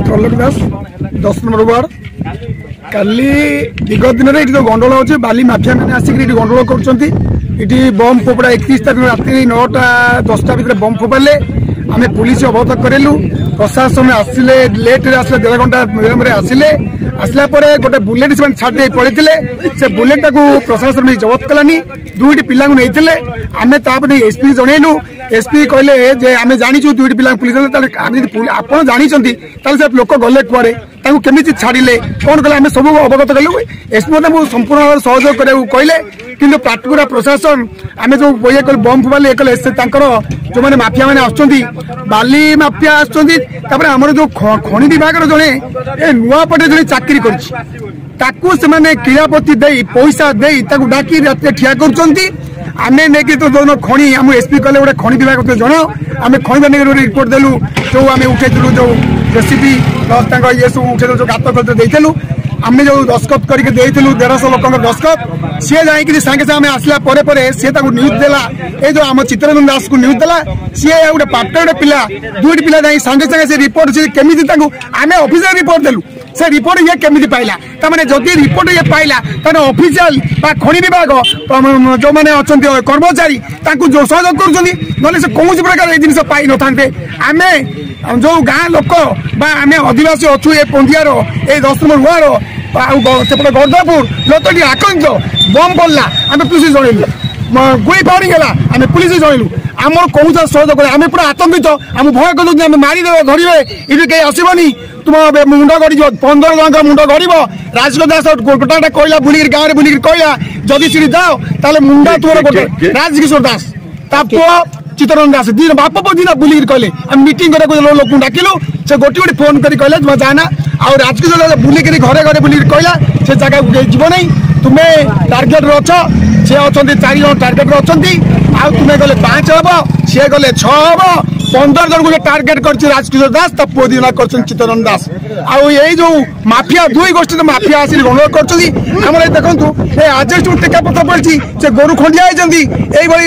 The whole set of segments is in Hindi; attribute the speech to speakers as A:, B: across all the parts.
A: त्रोलोक दास 10 नंबर वार्ड काली विगत दिन में जो गंडोल हो बाली माफिया मैंने आसिक गंडोल कर बम फोपड़ा 31 तारीख रात 9टा 10टा भितर बम फोपाड़े आम पुलिस अवगत करेलु प्रशासन आसिले लेट आसले 1.5 घंटा विलम्ब आसिले आसला गोटे बुलेट से छाड़ी पड़े से बुलेट को प्रशासन जबत कलानी 2टी पिला आम एसपी जनइलु एसपी कहले आम जाचु 2टी पिला पुलिस आप जानी लोक गले कुआड़े केमी छाड़े कौन कले आम सब अवगत कलु एसपी संपूर्ण भाव सहयोग करने कहले कि पाटकुरा प्रशासन आम जो ये कल बम फोपाले ये कले जो मैंने माफिया मैंने आसुँच बाली माफिया आसर जो खनि विभाग जड़े नुआ पटे जो चाकरी कर क्रीड़ापति पैसा डाकी रात ठिया कर आमे नहीं तो जो खनि आम एसपी कहले गोटे खनि विभाग जन आम खनि विभाग रिपोर्ट देलु जो आम उठेलु जो जेसीबी प्लस ये सब उठे जो गात करते आम जो दस्खत करके 150 लोक दस्खत सी जाकि सागे सागे आसला सी न्यूज देला ये जो आम चित्तरंजन दास को न्यूज देला सी गोटे पार्टी पिला 2टी पिला जाए सागे सागे से रिपोर्ट केमी आम ऑफिशियल रिपोर्ट देलु से रिपोर्ट ये केमी पाइला तमाने जदि रिपोर्ट ये पाइला ऑफिशियल खनि विभाग जो मैंने अच्छा कर्मचारी जो सहयोग कर कौन प्रकार जिन पाई न था आम जो गाँ लोक आम आदिवासी अच्छु ये पंदियार ये 10 नंबर वार्ड सेपटे गर्दापुर लोकटी आकंत बम पड़ला आम पुलिस जनइलु गुई फायरिंग है आम पुलिस जनइलु आम कौन सहयोग आम पूरा आतंकित आम भय कलु मारिदे धरवे ये कहीं आसबनी तुम मुंड गड़ 15 जन मुंड गड़ राजकीय दास गोटा कहला बुलिक गाँव में बुलिक कहला जदि सी जाओ ताले मुंडा तुम गोटे राजकिशोर दास पुओ चित्तरंजन दास दिन बाप दिन बुलिक कहले मीटिंग लोक डाकिलु से गोटे गोटे फोन कर कहले जाना आ राजकिशोर बुलिक घरे घरे बुलिक कहला से जगह जीव नहीं तुम्हें टार्गेट अच्छ सी अच्छा 4 जन टार्गेट अच्छा तुम्हें गले 5 हम सी गले 6 हम 15 जन को टार्गेट कर राजकिशोर दास पुओ दिन कर चित्तरंजन दास आई जो माफिया 2 गोष्ठी तो माफिया आसिक गंडोल कर देखु आजेस्ट टेका पत्र पड़ी से गोरु खंडिया होती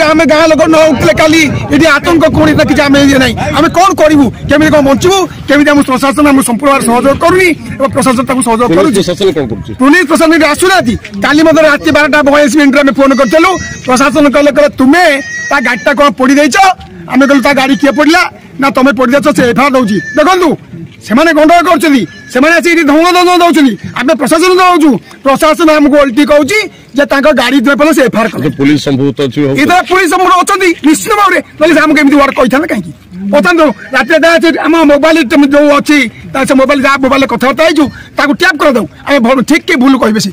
A: आम गाँ लोक न उठले काली ये आतंक कौन किसी आम ना आम कौन करूँ केमी कौन बचबू केमी आम प्रशासन आम संपूर्ण सहयोग करूनी प्रशासन सहयोग कर पुलिस प्रशासन आसुना काली रात 12:42 मिनट फोन करूँ प्रशासन कहले तुम्हें गाड़ीटा कौन पोड़ी देच आम कहलु गाड़ी किए पड़ा ना तुम पोड़ी देच से एफआईआर दौर देखु से गंडोल कर धमक दौरान आम प्रशासन दौचु प्रशासन आमको ओल्टी कहूँ गाड़ी से एफआईआर
B: पुलिस संभूत
A: पुलिस अच्छा निश्चित भाव में आमको एमती वार्ड कही कहीं बताओ रात आम मोबाइल जो अच्छी मोबाइल जहाँ मोबाइल कथबार्ता टैप कर दो आम ठीक कि भूल कहे